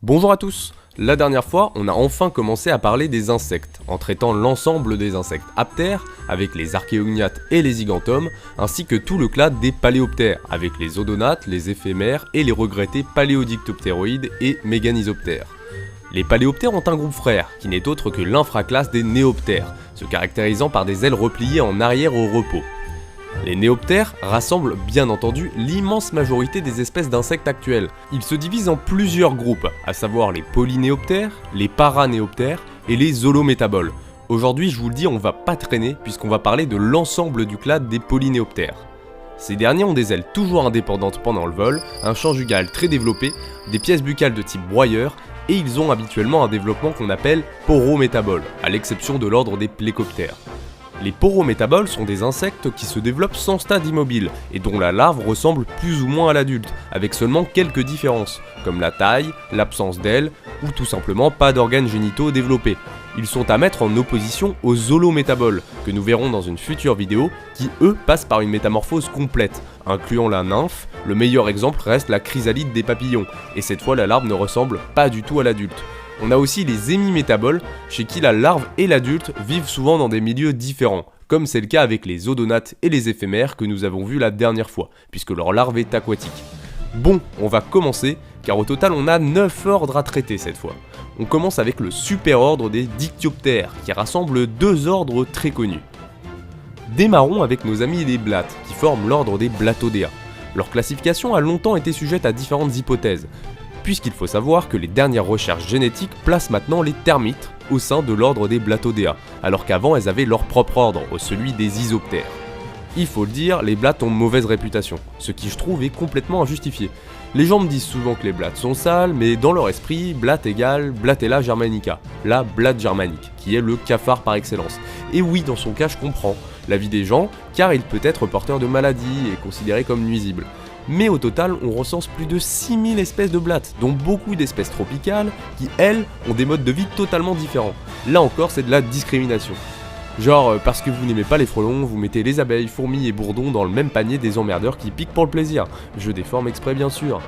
Bonjour à tous. La dernière fois, on a enfin commencé à parler des insectes, en traitant l'ensemble des insectes aptères, avec les archéognates et les zygantomes, ainsi que tout le clade des paléoptères, avec les odonates, les éphémères et les regrettés paléodictoptéroïdes et méganisoptères. Les paléoptères ont un groupe frère, qui n'est autre que l'infraclasse des néoptères, se caractérisant par des ailes repliées en arrière au repos. Les néoptères rassemblent bien entendu l'immense majorité des espèces d'insectes actuelles. Ils se divisent en plusieurs groupes, à savoir les polynéoptères, les paranéoptères et les holométaboles. Aujourd'hui, je vous le dis, on va pas traîner puisqu'on va parler de l'ensemble du clade des polynéoptères. Ces derniers ont des ailes toujours indépendantes pendant le vol, un champ jugal très développé, des pièces buccales de type broyeur, et ils ont habituellement un développement qu'on appelle porométabole, à l'exception de l'ordre des plécoptères. Les porométaboles sont des insectes qui se développent sans stade immobile et dont la larve ressemble plus ou moins à l'adulte, avec seulement quelques différences, comme la taille, l'absence d'ailes ou tout simplement pas d'organes génitaux développés. Ils sont à mettre en opposition aux holométaboles, que nous verrons dans une future vidéo, qui eux passent par une métamorphose complète, incluant la nymphe. Le meilleur exemple reste la chrysalide des papillons, et cette fois la larve ne ressemble pas du tout à l'adulte. On a aussi les hémimétaboles, chez qui la larve et l'adulte vivent souvent dans des milieux différents, comme c'est le cas avec les odonates et les éphémères que nous avons vus la dernière fois, puisque leur larve est aquatique. Bon, on va commencer, car au total on a 9 ordres à traiter cette fois. On commence avec le superordre des dictyoptères, qui rassemble deux ordres très connus. Démarrons avec nos amis les blattes, qui forment l'ordre des Blattodea. Leur classification a longtemps été sujette à différentes hypothèses, puisqu'il faut savoir que les dernières recherches génétiques placent maintenant les termites au sein de l'ordre des Blattodea, alors qu'avant elles avaient leur propre ordre, celui des isoptères. Il faut le dire, les blattes ont mauvaise réputation, ce qui je trouve est complètement injustifié. Les gens me disent souvent que les blattes sont sales, mais dans leur esprit, blatte égale Blattella germanica, la blatte germanique, qui est le cafard par excellence. Et oui, dans son cas, je comprends l'avis des gens, car il peut être porteur de maladies et considéré comme nuisible. Mais au total, on recense plus de 6000 espèces de blattes, dont beaucoup d'espèces tropicales, qui elles, ont des modes de vie totalement différents. Là encore, c'est de la discrimination. Genre, parce que vous n'aimez pas les frelons, vous mettez les abeilles, fourmis et bourdons dans le même panier des emmerdeurs qui piquent pour le plaisir. Je déforme exprès bien sûr.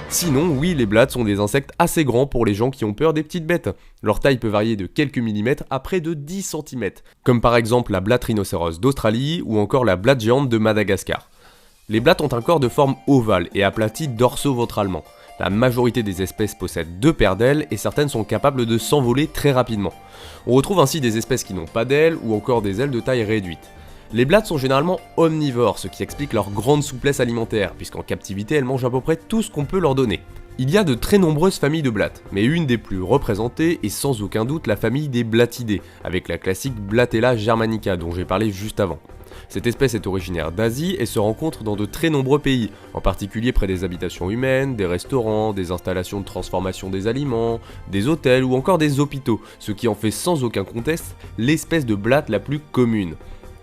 Sinon, oui, les blattes sont des insectes assez grands pour les gens qui ont peur des petites bêtes. Leur taille peut varier de quelques millimètres à près de 10 cm, comme par exemple la blatte rhinocéros d'Australie ou encore la blatte géante de Madagascar. Les blattes ont un corps de forme ovale et aplati dorso-ventralement. La majorité des espèces possèdent deux paires d'ailes et certaines sont capables de s'envoler très rapidement. On retrouve ainsi des espèces qui n'ont pas d'ailes ou encore des ailes de taille réduite. Les blattes sont généralement omnivores, ce qui explique leur grande souplesse alimentaire, puisqu'en captivité elles mangent à peu près tout ce qu'on peut leur donner. Il y a de très nombreuses familles de blattes, mais une des plus représentées est sans aucun doute la famille des Blattidés, avec la classique Blattella germanica dont j'ai parlé juste avant. Cette espèce est originaire d'Asie et se rencontre dans de très nombreux pays, en particulier près des habitations humaines, des restaurants, des installations de transformation des aliments, des hôtels ou encore des hôpitaux, ce qui en fait sans aucun conteste l'espèce de blatte la plus commune.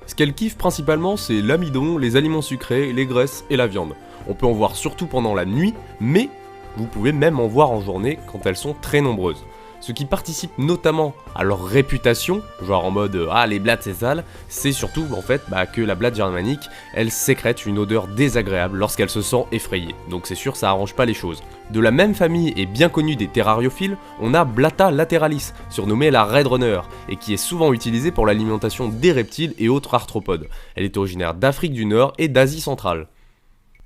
Ce qu'elle kiffe principalement, c'est l'amidon, les aliments sucrés, les graisses et la viande. On peut en voir surtout pendant la nuit, mais vous pouvez même en voir en journée quand elles sont très nombreuses. Ce qui participe notamment à leur réputation, genre en mode « Ah, les blattes c'est sale », c'est surtout en fait que la blatte germanique, elle sécrète une odeur désagréable lorsqu'elle se sent effrayée, donc c'est sûr ça arrange pas les choses. De la même famille et bien connue des terrariophiles, on a Blatta lateralis, surnommée la Red Runner, et qui est souvent utilisée pour l'alimentation des reptiles et autres arthropodes. Elle est originaire d'Afrique du Nord et d'Asie centrale.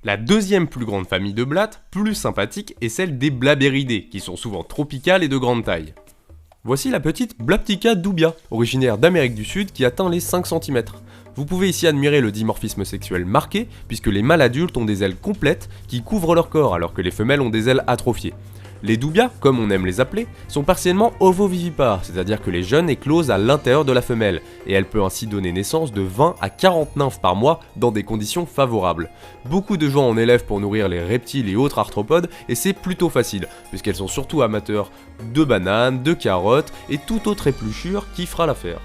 La deuxième plus grande famille de blattes, plus sympathique, est celle des Blaberidés, qui sont souvent tropicales et de grande taille. Voici la petite Blaptica dubia, originaire d'Amérique du Sud qui atteint les 5 cm. Vous pouvez ici admirer le dimorphisme sexuel marqué, puisque les mâles adultes ont des ailes complètes qui couvrent leur corps, alors que les femelles ont des ailes atrophiées. Les dubias, comme on aime les appeler, sont partiellement ovovivipares, c'est-à-dire que les jeunes éclosent à l'intérieur de la femelle, et elle peut ainsi donner naissance de 20 à 40 nymphes par mois dans des conditions favorables. Beaucoup de gens en élèvent pour nourrir les reptiles et autres arthropodes, et c'est plutôt facile, puisqu'elles sont surtout amateurs de bananes, de carottes et toute autre épluchure qui fera l'affaire.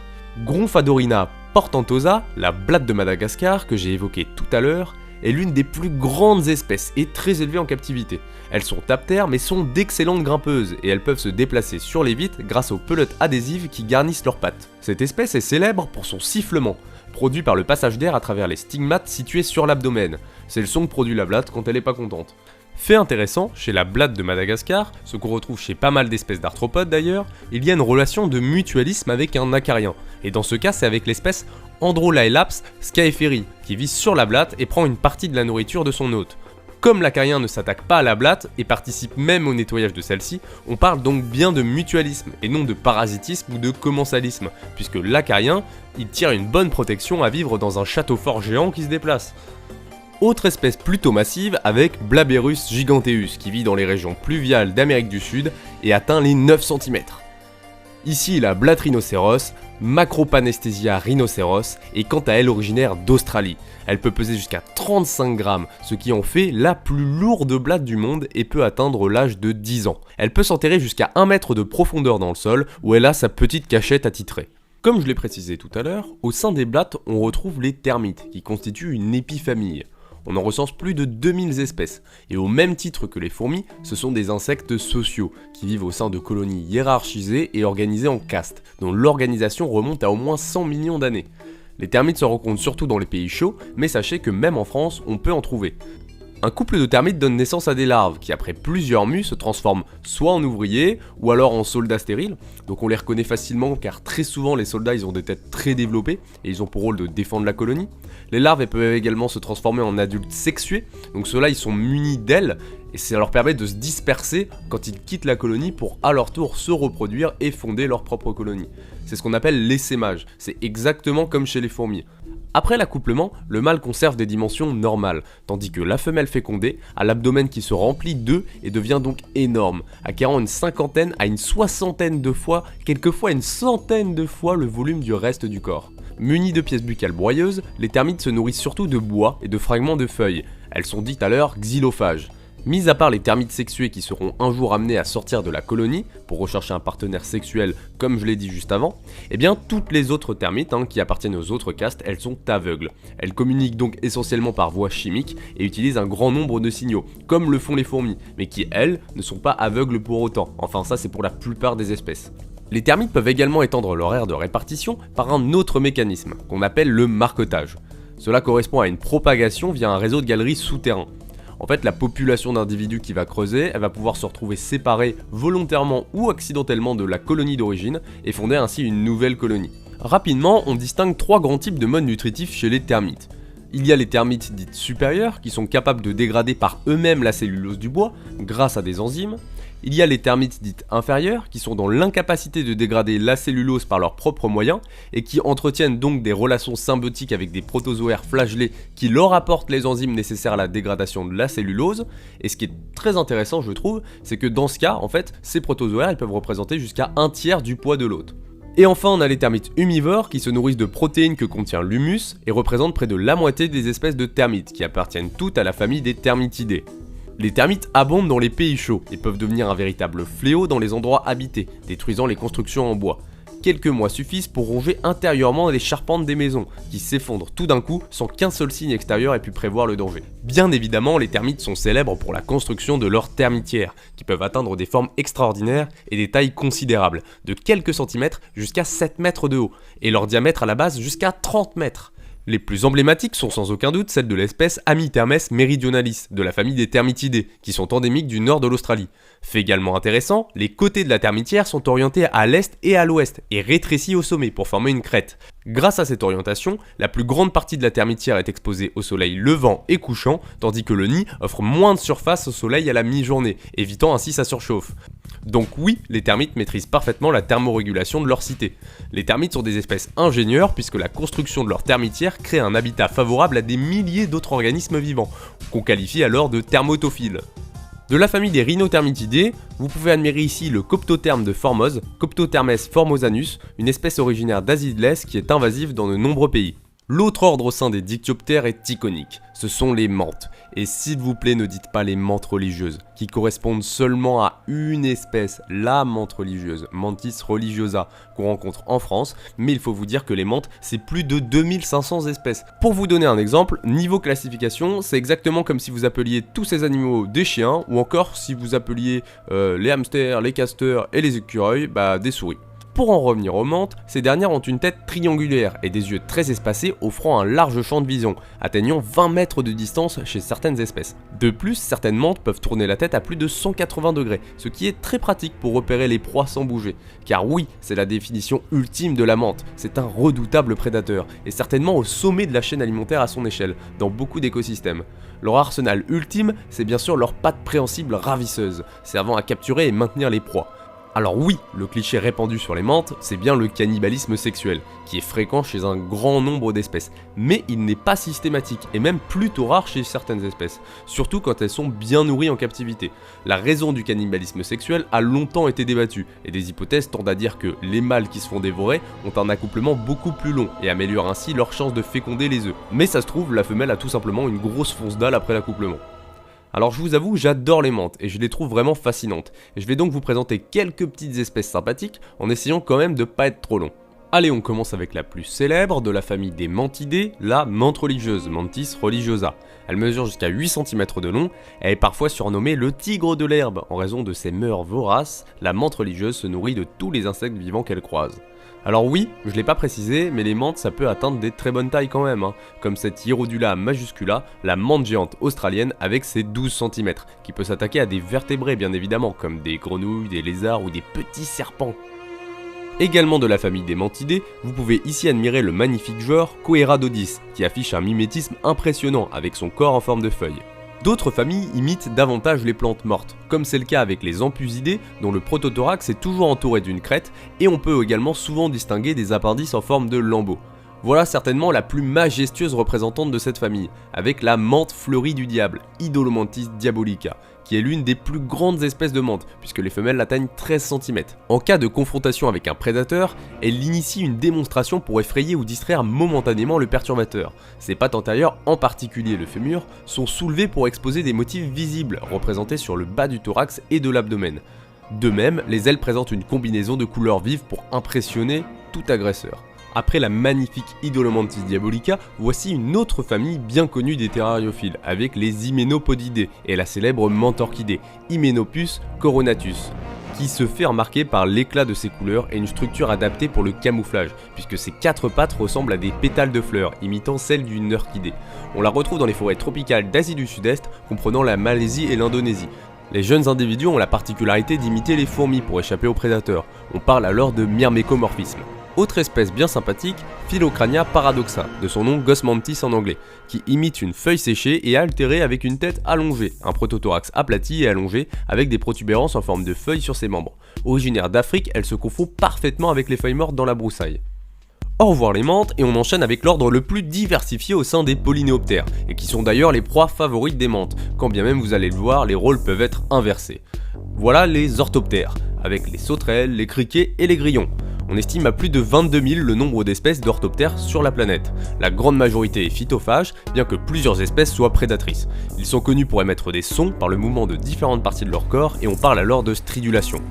Gronfadorina portentosa, la blatte de Madagascar que j'ai évoquée tout à l'heure, est l'une des plus grandes espèces et très élevée en captivité. Elles sont aptères mais sont d'excellentes grimpeuses et elles peuvent se déplacer sur les vitres grâce aux pelotes adhésives qui garnissent leurs pattes. Cette espèce est célèbre pour son sifflement, produit par le passage d'air à travers les stigmates situés sur l'abdomen. C'est le son que produit la blatte quand elle est pas contente. Fait intéressant, chez la blatte de Madagascar, ce qu'on retrouve chez pas mal d'espèces d'arthropodes d'ailleurs, il y a une relation de mutualisme avec un acarien, et dans ce cas c'est avec l'espèce Androlaelaps scaeferi, qui vit sur la blatte et prend une partie de la nourriture de son hôte. Comme l'acarien ne s'attaque pas à la blatte et participe même au nettoyage de celle-ci, on parle donc bien de mutualisme et non de parasitisme ou de commensalisme, puisque l'acarien, il tire une bonne protection à vivre dans un château fort géant qui se déplace. Autre espèce plutôt massive avec Blaberus giganteus qui vit dans les régions pluviales d'Amérique du Sud et atteint les 9 cm. Ici la blatte rhinocéros, Macropanesthesia rhinocéros, est quant à elle originaire d'Australie. Elle peut peser jusqu'à 35 grammes, ce qui en fait la plus lourde blatte du monde et peut atteindre l'âge de 10 ans. Elle peut s'enterrer jusqu'à 1 mètre de profondeur dans le sol où elle a sa petite cachette attitrée. Comme je l'ai précisé tout à l'heure, au sein des blattes on retrouve les termites qui constituent une épifamille. On en recense plus de 2000 espèces, et au même titre que les fourmis, ce sont des insectes sociaux, qui vivent au sein de colonies hiérarchisées et organisées en castes, dont l'organisation remonte à au moins 100 millions d'années. Les termites se rencontrent surtout dans les pays chauds, mais sachez que même en France, on peut en trouver. Un couple de termites donne naissance à des larves qui après plusieurs mues se transforment soit en ouvriers ou alors en soldats stériles, donc on les reconnaît facilement car très souvent les soldats ils ont des têtes très développées et ils ont pour rôle de défendre la colonie. Les larves elles peuvent également se transformer en adultes sexués, donc ceux-là ils sont munis d'ailes et ça leur permet de se disperser quand ils quittent la colonie pour à leur tour se reproduire et fonder leur propre colonie. C'est ce qu'on appelle l'essaimage, c'est exactement comme chez les fourmis. Après l'accouplement, le mâle conserve des dimensions normales, tandis que la femelle fécondée a l'abdomen qui se remplit d'œufs et devient donc énorme, acquérant une cinquantaine à une soixantaine de fois, quelquefois une centaine de fois le volume du reste du corps. Munies de pièces buccales broyeuses, les termites se nourrissent surtout de bois et de fragments de feuilles. Elles sont dites alors xylophages. Mis à part les termites sexués qui seront un jour amenés à sortir de la colonie pour rechercher un partenaire sexuel comme je l'ai dit juste avant, eh bien toutes les autres termites qui appartiennent aux autres castes, elles sont aveugles. Elles communiquent donc essentiellement par voie chimique et utilisent un grand nombre de signaux, comme le font les fourmis, mais qui elles ne sont pas aveugles pour autant, enfin ça c'est pour la plupart des espèces. Les termites peuvent également étendre leur aire de répartition par un autre mécanisme, qu'on appelle le marquetage. Cela correspond à une propagation via un réseau de galeries souterrains. En fait, la population d'individus qui va creuser, elle va pouvoir se retrouver séparée volontairement ou accidentellement de la colonie d'origine et fonder ainsi une nouvelle colonie. Rapidement, on distingue 3 grands types de modes nutritifs chez les termites. Il y a les termites dites supérieures qui sont capables de dégrader par eux-mêmes la cellulose du bois grâce à des enzymes. Il y a les termites dites inférieures qui sont dans l'incapacité de dégrader la cellulose par leurs propres moyens et qui entretiennent donc des relations symbiotiques avec des protozoaires flagellés qui leur apportent les enzymes nécessaires à la dégradation de la cellulose. Et ce qui est très intéressant je trouve, c'est que dans ce cas, en fait, ces protozoaires ils peuvent représenter jusqu'à 1/3 du poids de l'hôte. Et enfin on a les termites humivores qui se nourrissent de protéines que contient l'humus et représentent près de la moitié des espèces de termites qui appartiennent toutes à la famille des termitidés. Les termites abondent dans les pays chauds et peuvent devenir un véritable fléau dans les endroits habités, détruisant les constructions en bois. Quelques mois suffisent pour ronger intérieurement les charpentes des maisons, qui s'effondrent tout d'un coup sans qu'un seul signe extérieur ait pu prévoir le danger. Bien évidemment, les termites sont célèbres pour la construction de leurs termitières, qui peuvent atteindre des formes extraordinaires et des tailles considérables, de quelques centimètres jusqu'à 7 mètres de haut, et leur diamètre à la base jusqu'à 30 mètres. Les plus emblématiques sont sans aucun doute celles de l'espèce Amitermes meridionalis, de la famille des termitidés, qui sont endémiques du nord de l'Australie. Fait également intéressant, les côtés de la termitière sont orientés à l'est et à l'ouest, et rétrécis au sommet pour former une crête. Grâce à cette orientation, la plus grande partie de la termitière est exposée au soleil levant et couchant, tandis que le nid offre moins de surface au soleil à la mi-journée, évitant ainsi sa surchauffe. Donc oui, les termites maîtrisent parfaitement la thermorégulation de leur cité. Les termites sont des espèces ingénieurs puisque la construction de leur termitière crée un habitat favorable à des milliers d'autres organismes vivants, qu'on qualifie alors de thermotophiles. De la famille des rhinotermitidés, vous pouvez admirer ici le Coptotherme de Formose, Coptothermes formosanus, une espèce originaire d'Asie de l'Est qui est invasive dans de nombreux pays. L'autre ordre au sein des dictyoptères est iconique, ce sont les menthes. Et s'il vous plaît ne dites pas les menthes religieuses, qui correspondent seulement à une espèce, la menthe religieuse, Mantis religiosa, qu'on rencontre en France, mais il faut vous dire que les menthes, c'est plus de 2500 espèces. Pour vous donner un exemple, niveau classification, c'est exactement comme si vous appeliez tous ces animaux des chiens, ou encore si vous appeliez les hamsters, les castors et les écureuils, des souris. Pour en revenir aux mantes, ces dernières ont une tête triangulaire et des yeux très espacés offrant un large champ de vision, atteignant 20 mètres de distance chez certaines espèces. De plus, certaines mantes peuvent tourner la tête à plus de 180 degrés, ce qui est très pratique pour repérer les proies sans bouger. Car oui, c'est la définition ultime de la mante, c'est un redoutable prédateur, et certainement au sommet de la chaîne alimentaire à son échelle, dans beaucoup d'écosystèmes. Leur arsenal ultime, c'est bien sûr leurs pattes préhensibles ravisseuses, servant à capturer et maintenir les proies. Alors oui, le cliché répandu sur les mantes, c'est bien le cannibalisme sexuel, qui est fréquent chez un grand nombre d'espèces, mais il n'est pas systématique, et même plutôt rare chez certaines espèces, surtout quand elles sont bien nourries en captivité. La raison du cannibalisme sexuel a longtemps été débattue, et des hypothèses tendent à dire que les mâles qui se font dévorer ont un accouplement beaucoup plus long, et améliorent ainsi leur chance de féconder les œufs. Mais ça se trouve, la femelle a tout simplement une grosse fonce dalle après l'accouplement. Alors je vous avoue, j'adore les mantes et je les trouve vraiment fascinantes. Et je vais donc vous présenter quelques petites espèces sympathiques en essayant quand même de pas être trop long. Allez, on commence avec la plus célèbre de la famille des mantidés, la mante religieuse, Mantis religiosa. Elle mesure jusqu'à 8 cm de long, elle est parfois surnommée le tigre de l'herbe. En raison de ses mœurs voraces, la mante religieuse se nourrit de tous les insectes vivants qu'elle croise. Alors oui, je l'ai pas précisé, mais les mantes ça peut atteindre des très bonnes tailles quand même, comme cette Hierodula majuscula, la mante géante australienne avec ses 12 cm, qui peut s'attaquer à des vertébrés bien évidemment, comme des grenouilles, des lézards ou des petits serpents. Également de la famille des mantidés, vous pouvez ici admirer le magnifique genre Coeradodis, qui affiche un mimétisme impressionnant avec son corps en forme de feuille. D'autres familles imitent davantage les plantes mortes, comme c'est le cas avec les ampusidés, dont le protothorax est toujours entouré d'une crête, et on peut également souvent distinguer des appendices en forme de lambeaux. Voilà certainement la plus majestueuse représentante de cette famille, avec la mante fleurie du diable, Idolomantis diabolica, qui est l'une des plus grandes espèces de menthe, puisque les femelles atteignent 13 cm. En cas de confrontation avec un prédateur, elle initie une démonstration pour effrayer ou distraire momentanément le perturbateur. Ses pattes antérieures, en particulier le fémur, sont soulevées pour exposer des motifs visibles, représentés sur le bas du thorax et de l'abdomen. De même, les ailes présentent une combinaison de couleurs vives pour impressionner tout agresseur. Après la magnifique Idolomantis diabolica, voici une autre famille bien connue des terrariophiles, avec les Hyménopodidés et la célèbre mante orchidée, Hymenopus coronatus, qui se fait remarquer par l'éclat de ses couleurs et une structure adaptée pour le camouflage, puisque ses 4 pattes ressemblent à des pétales de fleurs, imitant celles d'une orchidée. On la retrouve dans les forêts tropicales d'Asie du Sud-Est, comprenant la Malaisie et l'Indonésie. Les jeunes individus ont la particularité d'imiter les fourmis pour échapper aux prédateurs. On parle alors de myrmécomorphisme. Autre espèce bien sympathique, Philocrania paradoxa, de son nom Gosmantis en anglais, qui imite une feuille séchée et altérée avec une tête allongée, un protothorax aplati et allongé, avec des protubérances en forme de feuilles sur ses membres. Originaire d'Afrique, elle se confond parfaitement avec les feuilles mortes dans la broussaille. Au revoir les mantes, et on enchaîne avec l'ordre le plus diversifié au sein des polynéoptères, et qui sont d'ailleurs les proies favorites des mantes, quand bien même vous allez le voir, les rôles peuvent être inversés. Voilà les orthoptères, avec les sauterelles, les criquets et les grillons. On estime à plus de 22 000 le nombre d'espèces d'orthoptères sur la planète. La grande majorité est phytophage, bien que plusieurs espèces soient prédatrices. Ils sont connus pour émettre des sons par le mouvement de différentes parties de leur corps et on parle alors de stridulation.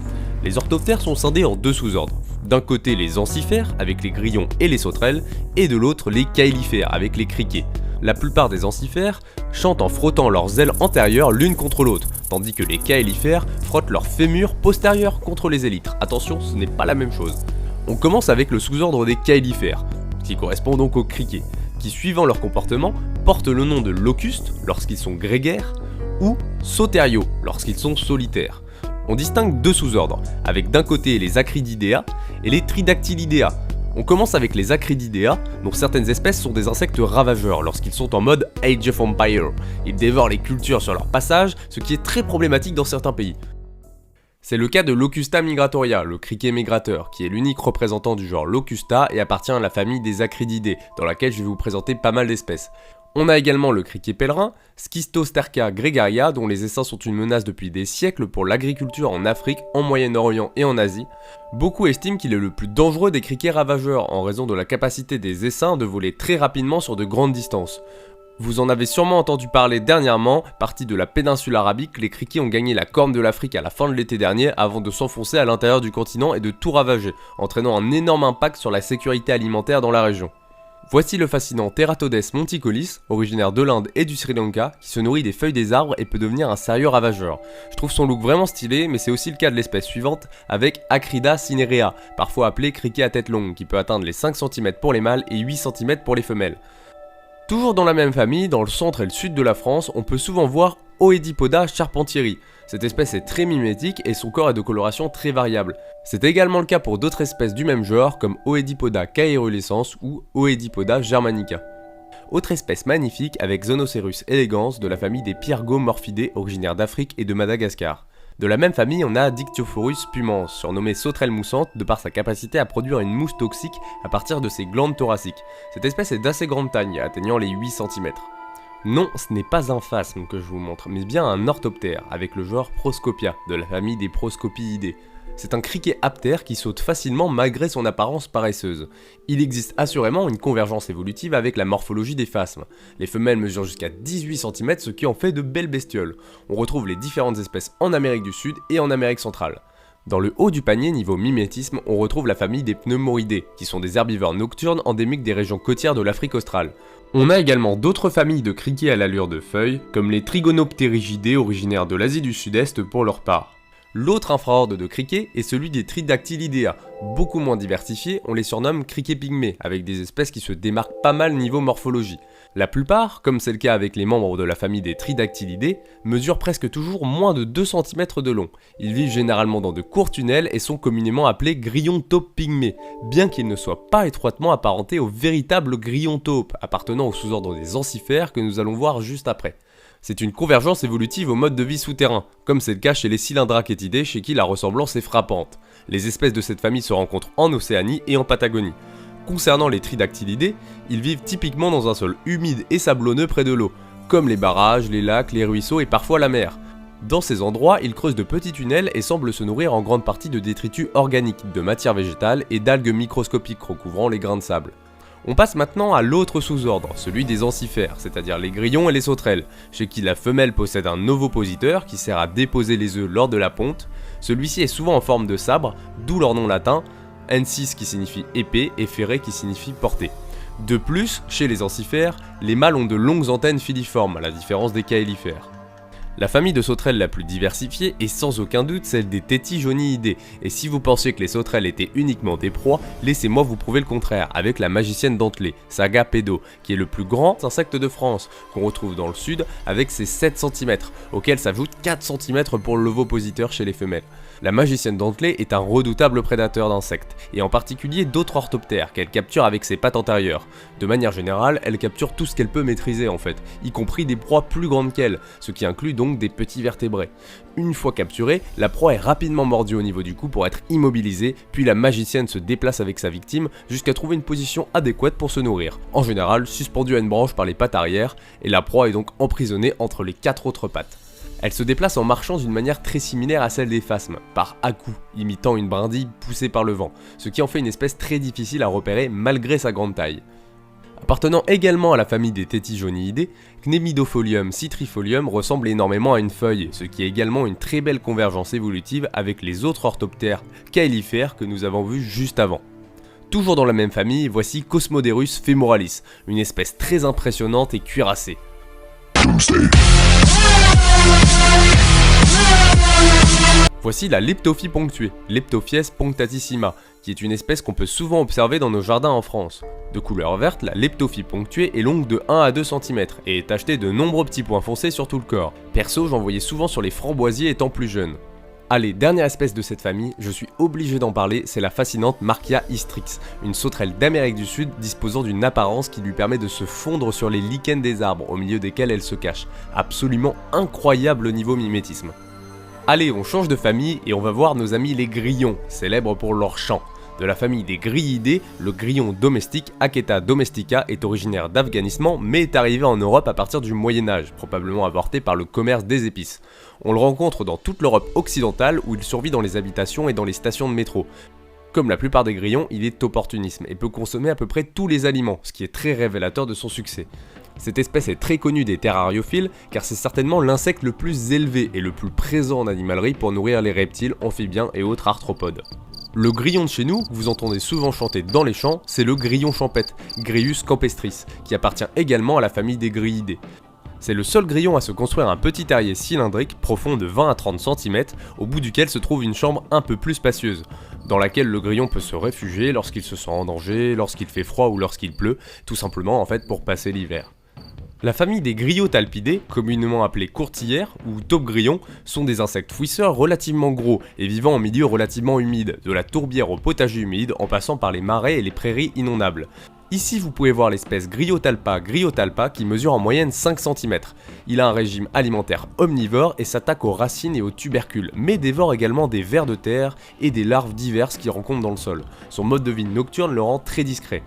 Les orthoptères sont scindés en deux sous-ordres. D'un côté les encifères, avec les grillons et les sauterelles, et de l'autre les caélifères, avec les criquets. La plupart des encifères chantent en frottant leurs ailes antérieures l'une contre l'autre, tandis que les caélifères frottent leurs fémurs postérieurs contre les élytres. Attention, ce n'est pas la même chose. On commence avec le sous-ordre des caélifères, qui correspond donc aux criquets, qui suivant leur comportement, portent le nom de locustes lorsqu'ils sont grégaires, ou sauteriaux lorsqu'ils sont solitaires. On distingue deux sous-ordres, avec d'un côté les acrididea et les tridactylidea. On commence avec les acrididea, dont certaines espèces sont des insectes ravageurs lorsqu'ils sont en mode Age of Empire. Ils dévorent les cultures sur leur passage, ce qui est très problématique dans certains pays. C'est le cas de Locusta migratoria, le criquet migrateur, qui est l'unique représentant du genre Locusta et appartient à la famille des acrididés, dans laquelle je vais vous présenter pas mal d'espèces. On a également le criquet pèlerin, Schistosterca gregaria, dont les essaims sont une menace depuis des siècles pour l'agriculture en Afrique, en Moyen-Orient et en Asie. Beaucoup estiment qu'il est le plus dangereux des criquets ravageurs, en raison de la capacité des essaims de voler très rapidement sur de grandes distances. Vous en avez sûrement entendu parler dernièrement, partis de la péninsule arabique, les criquets ont gagné la corne de l'Afrique à la fin de l'été dernier avant de s'enfoncer à l'intérieur du continent et de tout ravager, entraînant un énorme impact sur la sécurité alimentaire dans la région. Voici le fascinant Teratodes monticolis, originaire de l'Inde et du Sri Lanka, qui se nourrit des feuilles des arbres et peut devenir un sérieux ravageur. Je trouve son look vraiment stylé, mais c'est aussi le cas de l'espèce suivante avec Acrida cinerea, parfois appelé criquet à tête longue, qui peut atteindre les 5 cm pour les mâles et 8 cm pour les femelles. Toujours dans la même famille, dans le centre et le sud de la France, on peut souvent voir Oedipoda charpentieri. Cette espèce est très mimétique et son corps est de coloration très variable. C'est également le cas pour d'autres espèces du même genre comme Oedipoda caerulescens ou Oedipoda germanica. Autre espèce magnifique avec Zonocerus elegans de la famille des Pyrgomorphidae originaires d'Afrique et de Madagascar. De la même famille, on a Dictyophorus spumans, surnommé sauterelle moussante de par sa capacité à produire une mousse toxique à partir de ses glandes thoraciques. Cette espèce est d'assez grande taille, atteignant les 8 cm. Non, ce n'est pas un phasme que je vous montre, mais bien un orthoptère, avec le genre Proscopia, de la famille des Proscopiidae. C'est un criquet aptère qui saute facilement malgré son apparence paresseuse. Il existe assurément une convergence évolutive avec la morphologie des phasmes. Les femelles mesurent jusqu'à 18 cm, ce qui en fait de belles bestioles. On retrouve les différentes espèces en Amérique du Sud et en Amérique centrale. Dans le haut du panier niveau mimétisme, on retrouve la famille des Pneumoridae, qui sont des herbivores nocturnes endémiques des régions côtières de l'Afrique australe. On a également d'autres familles de criquets à l'allure de feuilles, comme les Trigonopterigidae originaires de l'Asie du Sud-Est pour leur part. L'autre infraordre de criquets est celui des Tridactylidea. Beaucoup moins diversifiés, on les surnomme criquets pygmées, avec des espèces qui se démarquent pas mal niveau morphologie. La plupart, comme c'est le cas avec les membres de la famille des Tridactylidés, mesurent presque toujours moins de 2 cm de long. Ils vivent généralement dans de courts tunnels et sont communément appelés grillons taupes pygmées, bien qu'ils ne soient pas étroitement apparentés aux véritables grillons taupes, appartenant au sous-ordre des encifères que nous allons voir juste après. C'est une convergence évolutive au mode de vie souterrain, comme c'est le cas chez les Cylindraketidés chez qui la ressemblance est frappante. Les espèces de cette famille se rencontrent en Océanie et en Patagonie. Concernant les Tridactylidés, ils vivent typiquement dans un sol humide et sablonneux près de l'eau, comme les barrages, les lacs, les ruisseaux et parfois la mer. Dans ces endroits, ils creusent de petits tunnels et semblent se nourrir en grande partie de détritus organiques, de matière végétale et d'algues microscopiques recouvrant les grains de sable. On passe maintenant à l'autre sous-ordre, celui des encifères, c'est-à-dire les grillons et les sauterelles, chez qui la femelle possède un ovopositeur qui sert à déposer les œufs lors de la ponte. Celui-ci est souvent en forme de sabre, d'où leur nom latin, ensis qui signifie épée et ferre qui signifie portée. De plus, chez les encifères, les mâles ont de longues antennes filiformes, à la différence des caélifères. La famille de sauterelles la plus diversifiée est sans aucun doute celle des Tetijoniidae, et si vous pensiez que les sauterelles étaient uniquement des proies, laissez-moi vous prouver le contraire avec la magicienne dentelée, Saga pedo, qui est le plus grand insecte de France, qu'on retrouve dans le sud avec ses 7 cm, auxquels s'ajoutent 4 cm pour l'ovopositeur chez les femelles. La magicienne dentelée est un redoutable prédateur d'insectes, et en particulier d'autres orthoptères qu'elle capture avec ses pattes antérieures. De manière générale, elle capture tout ce qu'elle peut maîtriser en fait, y compris des proies plus grandes qu'elle, ce qui inclut donc des petits vertébrés. Une fois capturée, la proie est rapidement mordue au niveau du cou pour être immobilisée, puis la magicienne se déplace avec sa victime jusqu'à trouver une position adéquate pour se nourrir, en général suspendue à une branche par les pattes arrière, et la proie est donc emprisonnée entre les 4 autres pattes. Elle se déplace en marchant d'une manière très similaire à celle des phasmes, par à-coups, imitant une brindille poussée par le vent, ce qui en fait une espèce très difficile à repérer malgré sa grande taille. Appartenant également à la famille des Tetijoniidae, Cnemidofolium citrifolium ressemble énormément à une feuille, ce qui est également une très belle convergence évolutive avec les autres orthoptères caélifères que nous avons vus juste avant. Toujours dans la même famille, voici Cosmoderus femoralis, une espèce très impressionnante et cuirassée. Voici la leptophie ponctuée, Leptophies punctatissima, qui est une espèce qu'on peut souvent observer dans nos jardins en France. De couleur verte, la leptophie ponctuée est longue de 1 à 2 cm et est tachetée de nombreux petits points foncés sur tout le corps. Perso, j'en voyais souvent sur les framboisiers étant plus jeune. Allez, dernière espèce de cette famille, je suis obligé d'en parler, c'est la fascinante Markia hystrix, une sauterelle d'Amérique du Sud disposant d'une apparence qui lui permet de se fondre sur les lichens des arbres au milieu desquels elle se cache. Absolument incroyable niveau mimétisme. Allez, on change de famille et on va voir nos amis les grillons, célèbres pour leur chant. De la famille des Grillidae, le grillon domestique Aketa domestica est originaire d'Afghanistan mais est arrivé en Europe à partir du Moyen-Âge, probablement apporté par le commerce des épices. On le rencontre dans toute l'Europe occidentale où il survit dans les habitations et dans les stations de métro. Comme la plupart des grillons, il est opportunisme et peut consommer à peu près tous les aliments, ce qui est très révélateur de son succès. Cette espèce est très connue des terrariophiles car c'est certainement l'insecte le plus élevé et le plus présent en animalerie pour nourrir les reptiles, amphibiens et autres arthropodes. Le grillon de chez nous, que vous entendez souvent chanter dans les champs, c'est le grillon champêtre, Gryus campestris, qui appartient également à la famille des grillidés. C'est le seul grillon à se construire un petit terrier cylindrique profond de 20 à 30 cm, au bout duquel se trouve une chambre un peu plus spacieuse, dans laquelle le grillon peut se réfugier lorsqu'il se sent en danger, lorsqu'il fait froid ou lorsqu'il pleut, tout simplement en fait pour passer l'hiver. La famille des griotalpidés, communément appelés courtilières ou taupe-grillons, sont des insectes fouisseurs relativement gros et vivant en milieu relativement humide, de la tourbière au potager humide en passant par les marais et les prairies inondables. Ici vous pouvez voir l'espèce Griotalpa griotalpa qui mesure en moyenne 5 cm. Il a un régime alimentaire omnivore et s'attaque aux racines et aux tubercules, mais dévore également des vers de terre et des larves diverses qu'il rencontre dans le sol. Son mode de vie nocturne le rend très discret.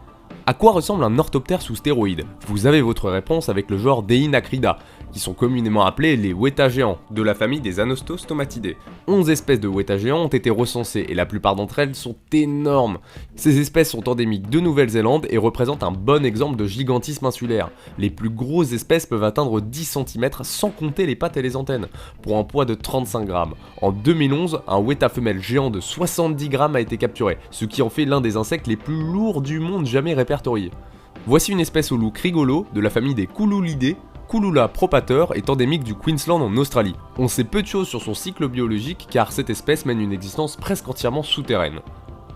À quoi ressemble un orthoptère sous stéroïdes? Vous avez votre réponse avec le genre Deinacrida, qui sont communément appelés les weta géants, de la famille des Anostostomatidae. 11 espèces de weta géants ont été recensées et la plupart d'entre elles sont énormes. Ces espèces sont endémiques de Nouvelle-Zélande et représentent un bon exemple de gigantisme insulaire. Les plus grosses espèces peuvent atteindre 10 cm sans compter les pattes et les antennes, pour un poids de 35 grammes. En 2011, un weta femelle géant de 70 grammes a été capturé, ce qui en fait l'un des insectes les plus lourds du monde jamais répertoriés. Voici une espèce au look rigolo de la famille des Coululidés. Cooloola propator est endémique du Queensland en Australie. On sait peu de choses sur son cycle biologique car cette espèce mène une existence presque entièrement souterraine.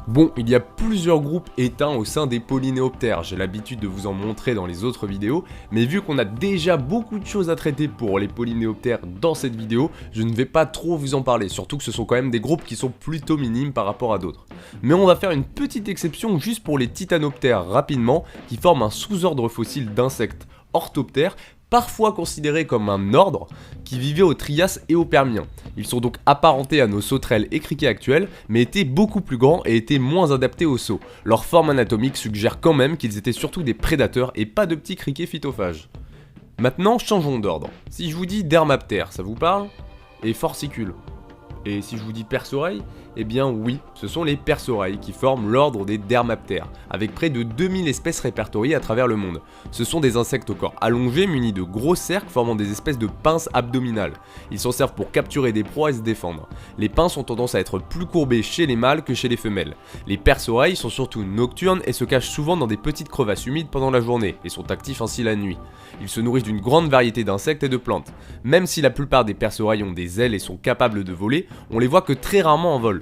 Bon, il y a plusieurs groupes éteints au sein des Polynéoptères, j'ai l'habitude de vous en montrer dans les autres vidéos, mais vu qu'on a déjà beaucoup de choses à traiter pour les Polynéoptères dans cette vidéo, je ne vais pas trop vous en parler, surtout que ce sont quand même des groupes qui sont plutôt minimes par rapport à d'autres. Mais on va faire une petite exception juste pour les Titanoptères rapidement, qui forment un sous-ordre fossile d'insectes orthoptères, parfois considérés comme un ordre, qui vivait au Trias et au Permien. Ils sont donc apparentés à nos sauterelles et criquets actuels, mais étaient beaucoup plus grands et étaient moins adaptés aux sauts. Leur forme anatomique suggère quand même qu'ils étaient surtout des prédateurs et pas de petits criquets phytophages. Maintenant, changeons d'ordre. Si je vous dis dermaptère, ça vous parle? Et forcicule? Et si je vous dis perce-oreille, eh bien oui, ce sont les perce-oreilles qui forment l'ordre des dermaptères, avec près de 2000 espèces répertoriées à travers le monde. Ce sont des insectes au corps allongé munis de gros cercles formant des espèces de pinces abdominales. Ils s'en servent pour capturer des proies et se défendre. Les pinces ont tendance à être plus courbées chez les mâles que chez les femelles. Les perce-oreilles sont surtout nocturnes et se cachent souvent dans des petites crevasses humides pendant la journée, et sont actifs ainsi la nuit. Ils se nourrissent d'une grande variété d'insectes et de plantes. Même si la plupart des perce-oreilles ont des ailes et sont capables de voler, on les voit que très rarement en vol.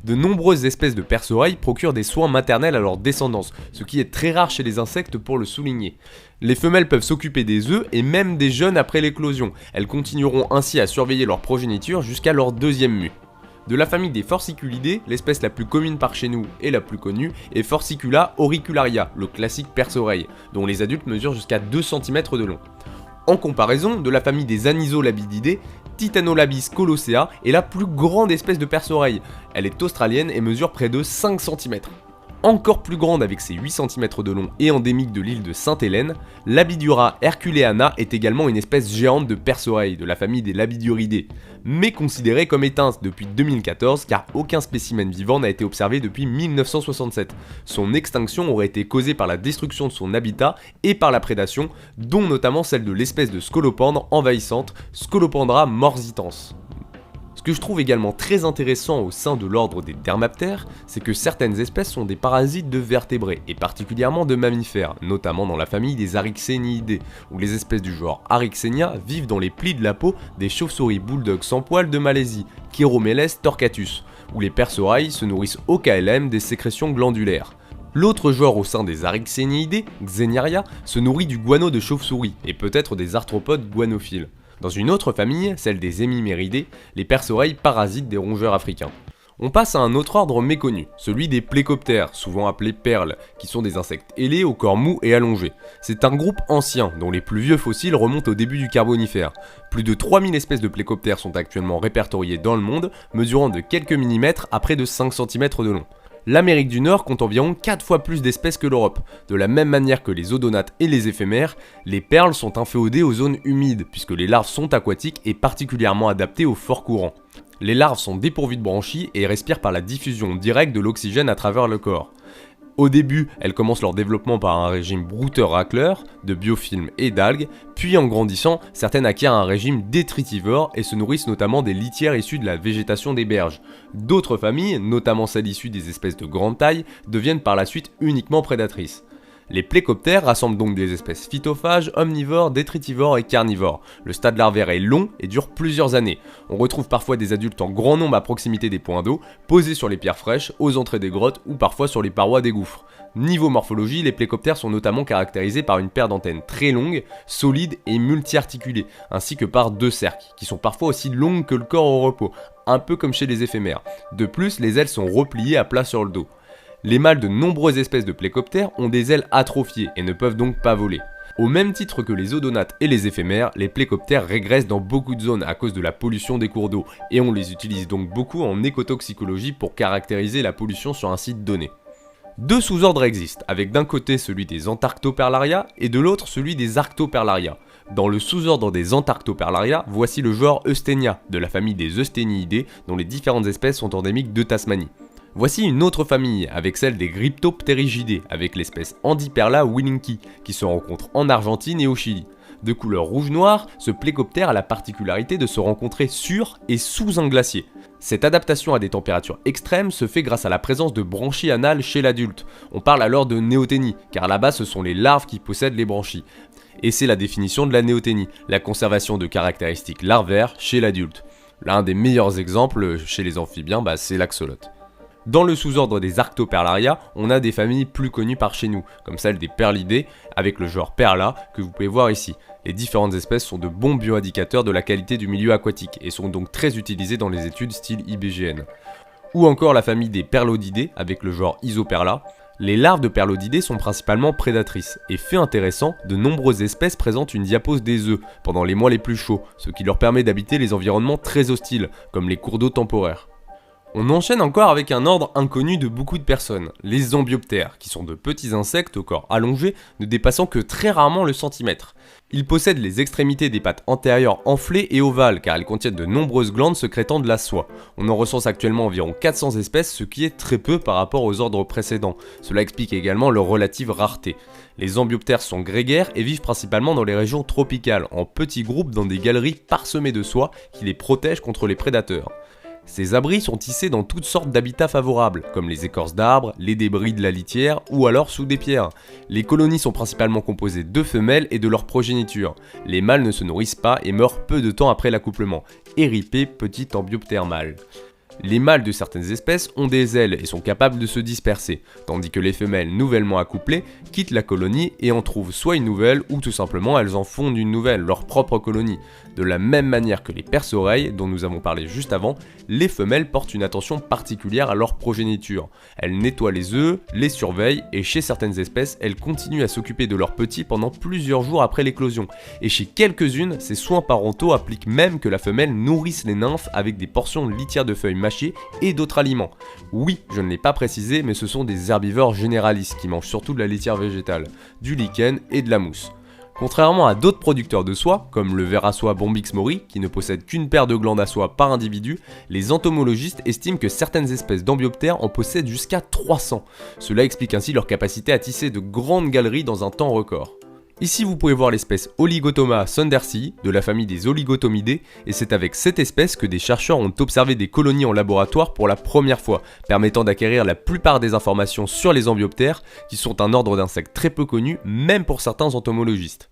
De nombreuses espèces de perce-oreilles procurent des soins maternels à leur descendance, ce qui est très rare chez les insectes pour le souligner. Les femelles peuvent s'occuper des œufs et même des jeunes après l'éclosion. Elles continueront ainsi à surveiller leur progéniture jusqu'à leur deuxième mue. De la famille des Forsiculidés, l'espèce la plus commune par chez nous et la plus connue est Forcicula auricularia, le classique perce-oreille, dont les adultes mesurent jusqu'à 2 cm de long. En comparaison, de la famille des Anisolabididés, Titanolabis colossea est la plus grande espèce de perce-oreille. Elle est australienne et mesure près de 5 cm. Encore plus grande avec ses 8 cm de long et endémique de l'île de Sainte-Hélène, Labidura herculeana est également une espèce géante de perce-oreille de la famille des Labiduridés, mais considérée comme éteinte depuis 2014 car aucun spécimen vivant n'a été observé depuis 1967. Son extinction aurait été causée par la destruction de son habitat et par la prédation, dont notamment celle de l'espèce de scolopendre envahissante, Scolopendra morsitans. Ce que je trouve également très intéressant au sein de l'ordre des dermaptères, c'est que certaines espèces sont des parasites de vertébrés, et particulièrement de mammifères, notamment dans la famille des Aryxéniidés, où les espèces du genre Aryxenia vivent dans les plis de la peau des chauves-souris bulldogs sans poils de Malaisie, Chiromeles torquatus, où les perce-oreilles se nourrissent au KLM des sécrétions glandulaires. L'autre genre au sein des Aryxéniidés, Xeniaria, se nourrit du guano de chauve-souris, et peut-être des arthropodes guanophiles. Dans une autre famille, celle des Hémiméridés, les perce-oreilles parasitent des rongeurs africains. On passe à un autre ordre méconnu, celui des plécoptères, souvent appelés perles, qui sont des insectes ailés au corps mou et allongé. C'est un groupe ancien, dont les plus vieux fossiles remontent au début du Carbonifère. Plus de 3000 espèces de plécoptères sont actuellement répertoriées dans le monde, mesurant de quelques millimètres à près de 5 cm de long. L'Amérique du Nord compte environ 4 fois plus d'espèces que l'Europe. De la même manière que les odonates et les éphémères, les perles sont inféodées aux zones humides, puisque les larves sont aquatiques et particulièrement adaptées aux forts courants. Les larves sont dépourvues de branchies et respirent par la diffusion directe de l'oxygène à travers le corps. Au début, elles commencent leur développement par un régime brouteur-racleur, de biofilms et d'algues, puis en grandissant, certaines acquièrent un régime détritivore et se nourrissent notamment des litières issues de la végétation des berges. D'autres familles, notamment celles issues des espèces de grande taille, deviennent par la suite uniquement prédatrices. Les plécoptères rassemblent donc des espèces phytophages, omnivores, détritivores et carnivores. Le stade larvaire est long et dure plusieurs années. On retrouve parfois des adultes en grand nombre à proximité des points d'eau, posés sur les pierres fraîches, aux entrées des grottes ou parfois sur les parois des gouffres. Niveau morphologie, les plécoptères sont notamment caractérisés par une paire d'antennes très longues, solides et multi-articulées, ainsi que par 2 cerques, qui sont parfois aussi longues que le corps au repos, un peu comme chez les éphémères. De plus, les ailes sont repliées à plat sur le dos. Les mâles de nombreuses espèces de plécoptères ont des ailes atrophiées et ne peuvent donc pas voler. Au même titre que les odonates et les éphémères, les plécoptères régressent dans beaucoup de zones à cause de la pollution des cours d'eau, et on les utilise donc beaucoup en écotoxicologie pour caractériser la pollution sur un site donné. 2 sous-ordres existent, avec d'un côté celui des Antarctoperlaria et de l'autre celui des Arctoperlaria. Dans le sous-ordre des Antarctoperlaria, voici le genre Eustenia, de la famille des Eusteniidae, dont les différentes espèces sont endémiques de Tasmanie. Voici une autre famille, avec celle des Gryptopterigidae, avec l'espèce Andiperla willinki, qui se rencontre en Argentine et au Chili. De couleur rouge-noir, ce plécoptère a la particularité de se rencontrer sur et sous un glacier. Cette adaptation à des températures extrêmes se fait grâce à la présence de branchies anales chez l'adulte. On parle alors de néoténie, car là-bas ce sont les larves qui possèdent les branchies. Et c'est la définition de la néoténie, la conservation de caractéristiques larvaires chez l'adulte. L'un des meilleurs exemples chez les amphibiens, c'est l'axolote. Dans le sous-ordre des Arctoperlaria, on a des familles plus connues par chez nous, comme celle des Perlidés, avec le genre Perla, que vous pouvez voir ici. Les différentes espèces sont de bons bioindicateurs de la qualité du milieu aquatique, et sont donc très utilisées dans les études style IBGN. Ou encore la famille des Perlodidés, avec le genre Isoperla. Les larves de Perlodidés sont principalement prédatrices, et fait intéressant, de nombreuses espèces présentent une diapause des œufs, pendant les mois les plus chauds, ce qui leur permet d'habiter les environnements très hostiles, comme les cours d'eau temporaires. On enchaîne encore avec un ordre inconnu de beaucoup de personnes, les ambioptères, qui sont de petits insectes au corps allongé, ne dépassant que très rarement le centimètre. Ils possèdent les extrémités des pattes antérieures enflées et ovales, car elles contiennent de nombreuses glandes sécrétant de la soie. On en recense actuellement environ 400 espèces, ce qui est très peu par rapport aux ordres précédents. Cela explique également leur relative rareté. Les ambioptères sont grégaires et vivent principalement dans les régions tropicales, en petits groupes dans des galeries parsemées de soie qui les protègent contre les prédateurs. Ces abris sont tissés dans toutes sortes d'habitats favorables, comme les écorces d'arbres, les débris de la litière ou alors sous des pierres. Les colonies sont principalement composées de femelles et de leur progéniture. Les mâles ne se nourrissent pas et meurent peu de temps après l'accouplement. Éripé, petit ambioptère mâle. Les mâles de certaines espèces ont des ailes et sont capables de se disperser, tandis que les femelles nouvellement accouplées quittent la colonie et en trouvent soit une nouvelle ou tout simplement elles en fondent une nouvelle, leur propre colonie. De la même manière que les perce-oreilles, dont nous avons parlé juste avant, les femelles portent une attention particulière à leur progéniture. Elles nettoient les œufs, les surveillent et chez certaines espèces, elles continuent à s'occuper de leurs petits pendant plusieurs jours après l'éclosion. Et chez quelques-unes, ces soins parentaux appliquent même que la femelle nourrisse les nymphes avec des portions de litière de feuilles mâchées et d'autres aliments. Oui, je ne l'ai pas précisé, mais ce sont des herbivores généralistes qui mangent surtout de la litière végétale, du lichen et de la mousse. Contrairement à d'autres producteurs de soie, comme le ver à soie Bombyx mori, qui ne possède qu'une paire de glandes à soie par individu, les entomologistes estiment que certaines espèces d'ambioptères en possèdent jusqu'à 300. Cela explique ainsi leur capacité à tisser de grandes galeries dans un temps record. Ici vous pouvez voir l'espèce Oligotoma sundersii, de la famille des Oligotomidae, et c'est avec cette espèce que des chercheurs ont observé des colonies en laboratoire pour la première fois, permettant d'acquérir la plupart des informations sur les ambioptères, qui sont un ordre d'insectes très peu connu, même pour certains entomologistes.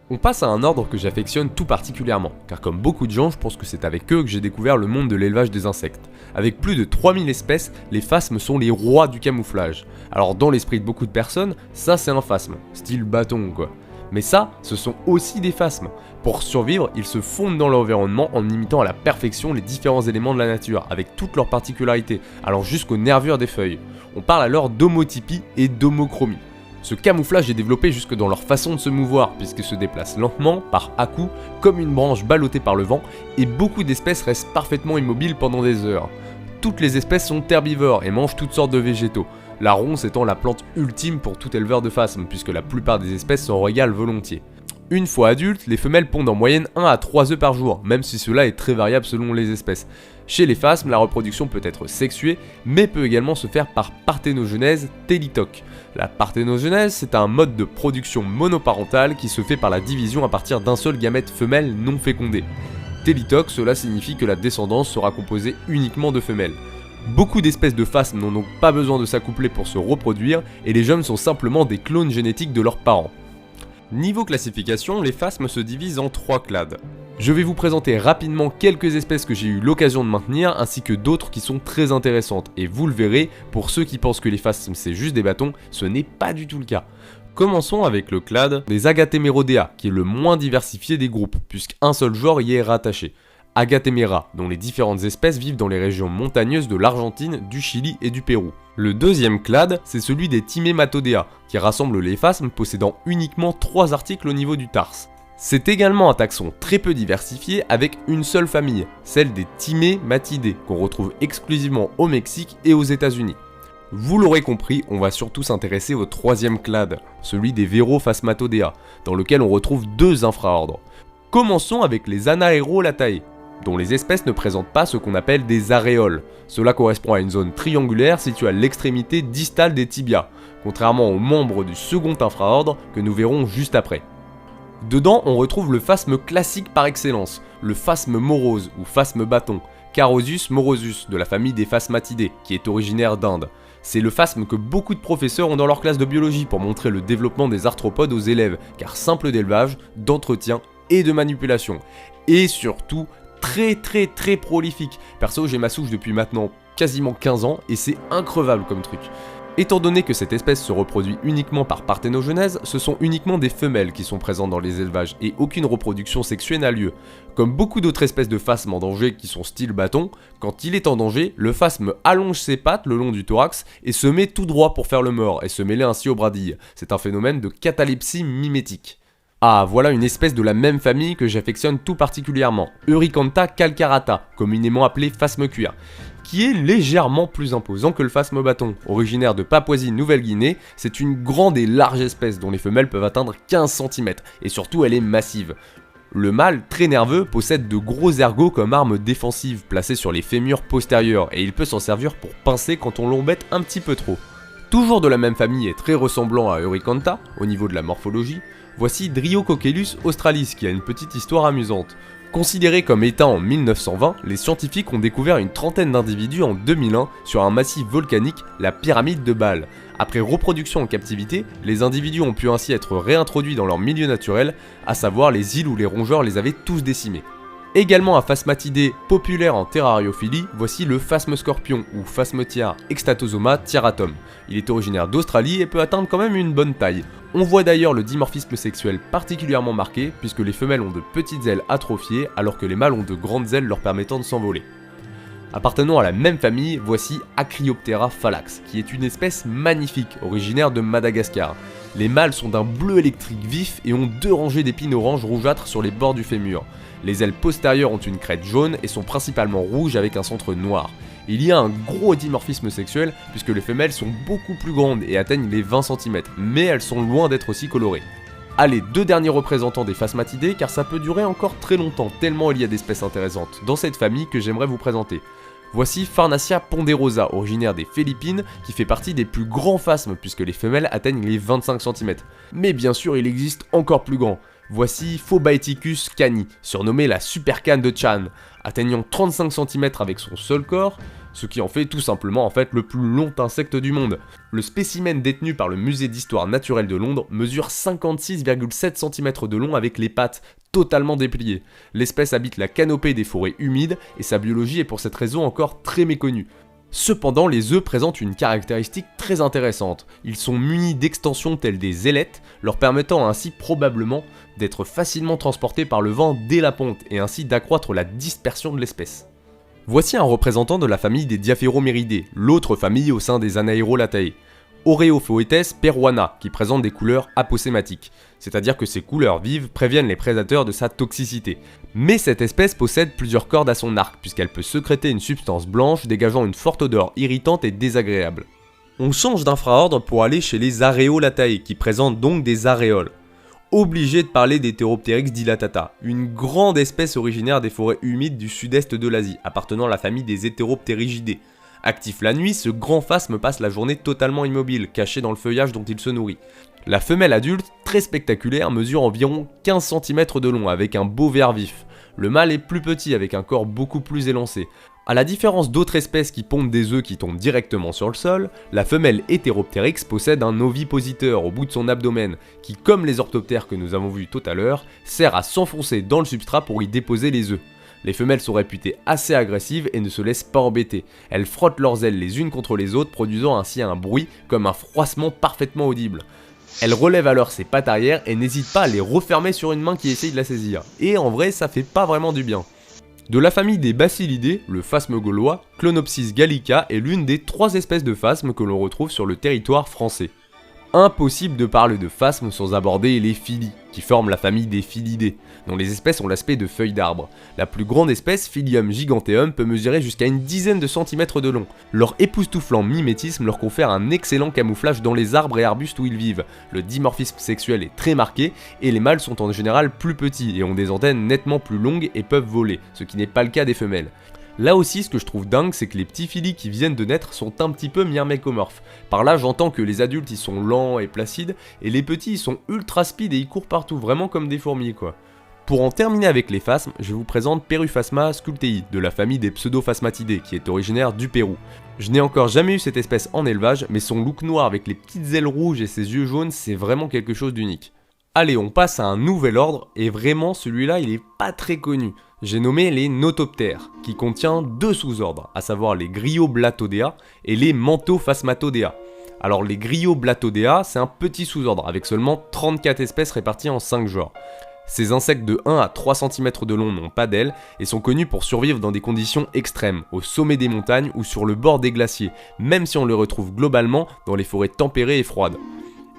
On passe à un ordre que j'affectionne tout particulièrement, car comme beaucoup de gens, je pense que c'est avec eux que j'ai découvert le monde de l'élevage des insectes. Avec plus de 3000 espèces, les phasmes sont les rois du camouflage. Alors dans l'esprit de beaucoup de personnes, ça c'est un phasme, style bâton quoi. Mais ça, ce sont aussi des phasmes. Pour survivre, ils se fondent dans l'environnement en imitant à la perfection les différents éléments de la nature, avec toutes leurs particularités, allant jusqu'aux nervures des feuilles. On parle alors d'homotypie et d'homochromie. Ce camouflage est développé jusque dans leur façon de se mouvoir, puisqu'ils se déplacent lentement, par à-coups, comme une branche ballottée par le vent, et beaucoup d'espèces restent parfaitement immobiles pendant des heures. Toutes les espèces sont herbivores et mangent toutes sortes de végétaux, la ronce étant la plante ultime pour tout éleveur de phasmes, puisque la plupart des espèces s'en régalent volontiers. Une fois adultes, les femelles pondent en moyenne 1 à 3 œufs par jour, même si cela est très variable selon les espèces. Chez les phasmes, la reproduction peut être sexuée, mais peut également se faire par parthénogenèse télitoque. La parthénogenèse, c'est un mode de production monoparentale qui se fait par la division à partir d'un seul gamète femelle non fécondé. Télitoque, cela signifie que la descendance sera composée uniquement de femelles. Beaucoup d'espèces de phasmes n'ont donc pas besoin de s'accoupler pour se reproduire, et les jeunes sont simplement des clones génétiques de leurs parents. Niveau classification, les phasmes se divisent en 3 clades. Je vais vous présenter rapidement quelques espèces que j'ai eu l'occasion de maintenir, ainsi que d'autres qui sont très intéressantes, et vous le verrez, pour ceux qui pensent que les phasmes c'est juste des bâtons, ce n'est pas du tout le cas. Commençons avec le clade des Agatemerodea, qui est le moins diversifié des groupes, puisqu'un seul genre y est rattaché. Agatemera, dont les différentes espèces vivent dans les régions montagneuses de l'Argentine, du Chili et du Pérou. Le deuxième clade, c'est celui des Timematodea, qui rassemble les phasmes possédant uniquement 3 articles au niveau du tarse. C'est également un taxon très peu diversifié avec une seule famille, celle des Timematidés, qu'on retrouve exclusivement au Mexique et aux États-Unis. Vous l'aurez compris, on va surtout s'intéresser au troisième clade, celui des Verophasmatodea, dans lequel on retrouve 2 infraordres. Commençons avec les Anaerolatae, dont les espèces ne présentent pas ce qu'on appelle des aréoles. Cela correspond à une zone triangulaire située à l'extrémité distale des tibias, contrairement aux membres du second infraordre que nous verrons juste après. Dedans, on retrouve le phasme classique par excellence, le phasme morose ou phasme bâton, Carosus morosus de la famille des Phasmatidés, qui est originaire d'Inde. C'est le phasme que beaucoup de professeurs ont dans leur classe de biologie pour montrer le développement des arthropodes aux élèves, car simple d'élevage, d'entretien et de manipulation. Et surtout, très prolifique. Perso, j'ai ma souche depuis maintenant quasiment 15 ans et c'est increvable comme truc. Étant donné que cette espèce se reproduit uniquement par parthénogenèse, ce sont uniquement des femelles qui sont présentes dans les élevages et aucune reproduction sexuée n'a lieu. Comme beaucoup d'autres espèces de phasmes en danger qui sont style bâton, quand il est en danger, le phasme allonge ses pattes le long du thorax et se met tout droit pour faire le mort et se mêler ainsi aux bradilles. C'est un phénomène de catalepsie mimétique. Ah, voilà une espèce de la même famille que j'affectionne tout particulièrement, Eurycantha calcarata, communément appelé phasme cuir, qui est légèrement plus imposant que le phasme bâton. Originaire de Papouasie-Nouvelle-Guinée, c'est une grande et large espèce dont les femelles peuvent atteindre 15 cm, et surtout elle est massive. Le mâle, très nerveux, possède de gros ergots comme arme défensive placés sur les fémurs postérieurs, et il peut s'en servir pour pincer quand on l'embête un petit peu trop. Toujours de la même famille et très ressemblant à Eurycantha, au niveau de la morphologie, voici Dryococchelus australis qui a une petite histoire amusante. Considéré comme éteint en 1920, les scientifiques ont découvert une trentaine d'individus en 2001 sur un massif volcanique, la pyramide de Bâle. Après reproduction en captivité, les individus ont pu ainsi être réintroduits dans leur milieu naturel, à savoir les îles où les rongeurs les avaient tous décimés. Également un phasmatidé populaire en terrariophilie, voici le phasme scorpion ou Phasmatiara extatosoma tiaratum. Il est originaire d'Australie et peut atteindre quand même une bonne taille. On voit d'ailleurs le dimorphisme sexuel particulièrement marqué puisque les femelles ont de petites ailes atrophiées alors que les mâles ont de grandes ailes leur permettant de s'envoler. Appartenant à la même famille, voici Acryoptera phallax, qui est une espèce magnifique, originaire de Madagascar. Les mâles sont d'un bleu électrique vif et ont 2 rangées d'épines orange rougeâtres sur les bords du fémur. Les ailes postérieures ont une crête jaune et sont principalement rouges avec un centre noir. Il y a un gros dimorphisme sexuel puisque les femelles sont beaucoup plus grandes et atteignent les 20 cm, mais elles sont loin d'être aussi colorées. Allez, 2 derniers représentants des phasmatidés car ça peut durer encore très longtemps tellement il y a d'espèces intéressantes dans cette famille que j'aimerais vous présenter. Voici Farnacia ponderosa, originaire des Philippines, qui fait partie des plus grands phasmes puisque les femelles atteignent les 25 cm. Mais bien sûr, il existe encore plus grand. Voici Phobaeticus cani, surnommé la super canne de Chan, atteignant 35 cm avec son seul corps, ce qui en fait tout simplement le plus long insecte du monde. Le spécimen détenu par le musée d'histoire naturelle de Londres mesure 56,7 cm de long avec les pattes totalement dépliées. L'espèce habite la canopée des forêts humides et sa biologie est pour cette raison encore très méconnue. Cependant, les œufs présentent une caractéristique très intéressante. Ils sont munis d'extensions telles des ailettes, leur permettant ainsi probablement d'être facilement transportés par le vent dès la ponte et ainsi d'accroître la dispersion de l'espèce. Voici un représentant de la famille des Diapheromeridés, l'autre famille au sein des Anaerolatae. Oreophoetes peruana, qui présente des couleurs aposématiques, c'est-à-dire que ces couleurs vives préviennent les prédateurs de sa toxicité. Mais cette espèce possède plusieurs cordes à son arc, puisqu'elle peut sécréter une substance blanche dégageant une forte odeur irritante et désagréable. On change d'infraordre pour aller chez les Areolatae, qui présentent donc des aréoles. Obligé de parler des Theropteryx dilatata, une grande espèce originaire des forêts humides du sud-est de l'Asie, appartenant à la famille des Heteropterygidés. Actif la nuit, ce grand phasme passe la journée totalement immobile, caché dans le feuillage dont il se nourrit. La femelle adulte, très spectaculaire, mesure environ 15 cm de long avec un beau vert vif. Le mâle est plus petit avec un corps beaucoup plus élancé. A la différence d'autres espèces qui pondent des œufs qui tombent directement sur le sol, la femelle Heteropteryx possède un ovipositeur au bout de son abdomen qui, comme les orthoptères que nous avons vus tout à l'heure, sert à s'enfoncer dans le substrat pour y déposer les œufs. Les femelles sont réputées assez agressives et ne se laissent pas embêter. Elles frottent leurs ailes les unes contre les autres, produisant ainsi un bruit comme un froissement parfaitement audible. Elle relève alors ses pattes arrière et n'hésite pas à les refermer sur une main qui essaye de la saisir. Et en vrai, ça fait pas vraiment du bien. De la famille des Bacillidés, le phasme gaulois, Clonopsis gallica est l'une des 3 espèces de phasmes que l'on retrouve sur le territoire français. Impossible de parler de phasmes sans aborder les Phylli, qui forment la famille des Phylidés, dont les espèces ont l'aspect de feuilles d'arbres. La plus grande espèce, Phyllium giganteum, peut mesurer jusqu'à une dizaine de centimètres de long. Leur époustouflant mimétisme leur confère un excellent camouflage dans les arbres et arbustes où ils vivent. Le dimorphisme sexuel est très marqué, et les mâles sont en général plus petits et ont des antennes nettement plus longues et peuvent voler, ce qui n'est pas le cas des femelles. Là aussi, ce que je trouve dingue, c'est que les petits Phylli qui viennent de naître sont un petit peu myrmécomorphes. Par là, j'entends que les adultes ils sont lents et placides, et les petits ils sont ultra speed et ils courent partout, vraiment comme des fourmis quoi. Pour en terminer avec les phasmes, je vous présente Peruphasma scultei, de la famille des pseudophasmatidés, qui est originaire du Pérou. Je n'ai encore jamais eu cette espèce en élevage, mais son look noir avec les petites ailes rouges et ses yeux jaunes, c'est vraiment quelque chose d'unique. Allez, on passe à un nouvel ordre, et vraiment celui-là il est pas très connu. J'ai nommé les Notoptères, qui contient 2 sous-ordres, à savoir les Gryoblatodea et les Mantophasmatodea. Alors les Gryoblatodea, c'est un petit sous-ordre, avec seulement 34 espèces réparties en 5 genres. Ces insectes de 1 à 3 cm de long n'ont pas d'ailes et sont connus pour survivre dans des conditions extrêmes, au sommet des montagnes ou sur le bord des glaciers, même si on les retrouve globalement dans les forêts tempérées et froides.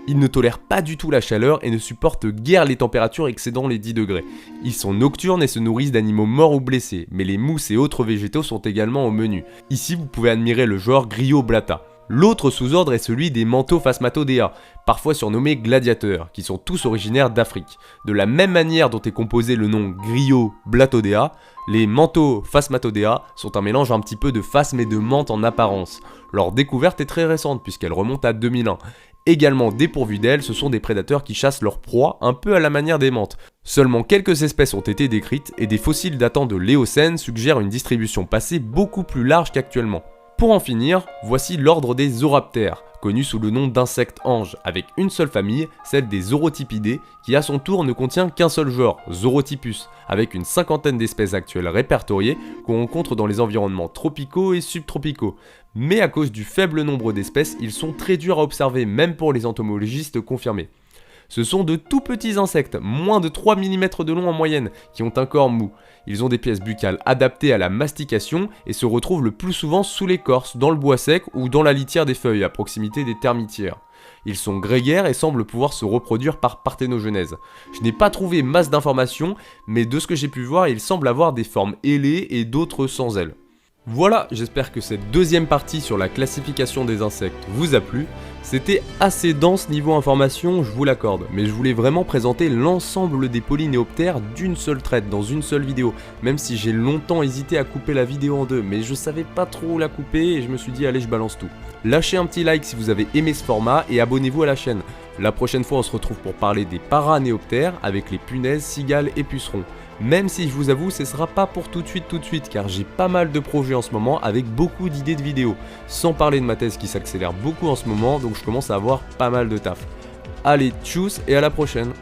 Ils ne tolèrent pas du tout la chaleur et ne supportent guère les températures excédant les 10 degrés. Ils sont nocturnes et se nourrissent d'animaux morts ou blessés, mais les mousses et autres végétaux sont également au menu. Ici vous pouvez admirer le genre Gryoblata. L'autre sous-ordre est celui des Mantophasmatodea, parfois surnommés gladiateurs, qui sont tous originaires d'Afrique. De la même manière dont est composé le nom Gryoblatodea, les Mantophasmatodea sont un mélange un petit peu de phasme et de menthe en apparence. Leur découverte est très récente puisqu'elle remonte à 2001. Également dépourvus d'ailes, ce sont des prédateurs qui chassent leurs proies un peu à la manière des menthes. Seulement quelques espèces ont été décrites et des fossiles datant de l'Éocène suggèrent une distribution passée beaucoup plus large qu'actuellement. Pour en finir, voici l'ordre des Zoroptères, connu sous le nom d'insectes anges, avec une seule famille, celle des Zorotypidés, qui à son tour ne contient qu'un seul genre, Zorotypus, avec une 50aine d'espèces actuelles répertoriées qu'on rencontre dans les environnements tropicaux et subtropicaux. Mais à cause du faible nombre d'espèces, ils sont très durs à observer, même pour les entomologistes confirmés. Ce sont de tout petits insectes, moins de 3 mm de long en moyenne, qui ont un corps mou. Ils ont des pièces buccales adaptées à la mastication et se retrouvent le plus souvent sous l'écorce, dans le bois sec ou dans la litière des feuilles, à proximité des termitières. Ils sont grégaires et semblent pouvoir se reproduire par parthénogenèse. Je n'ai pas trouvé masse d'informations, mais de ce que j'ai pu voir, ils semblent avoir des formes ailées et d'autres sans ailes. Voilà, j'espère que cette deuxième partie sur la classification des insectes vous a plu. C'était assez dense niveau information, je vous l'accorde, mais je voulais vraiment présenter l'ensemble des polynéoptères d'une seule traite, dans une seule vidéo, même si j'ai longtemps hésité à couper la vidéo en deux, mais je savais pas trop où la couper et je me suis dit allez je balance tout. Lâchez un petit like si vous avez aimé ce format et abonnez-vous à la chaîne. La prochaine fois on se retrouve pour parler des paranéoptères avec les punaises, cigales et pucerons. Même si je vous avoue ce sera pas pour tout de suite car j'ai pas mal de projets en ce moment avec beaucoup d'idées de vidéos, sans parler de ma thèse qui s'accélère beaucoup en ce moment donc je commence à avoir pas mal de taf. Allez tchuss et à la prochaine.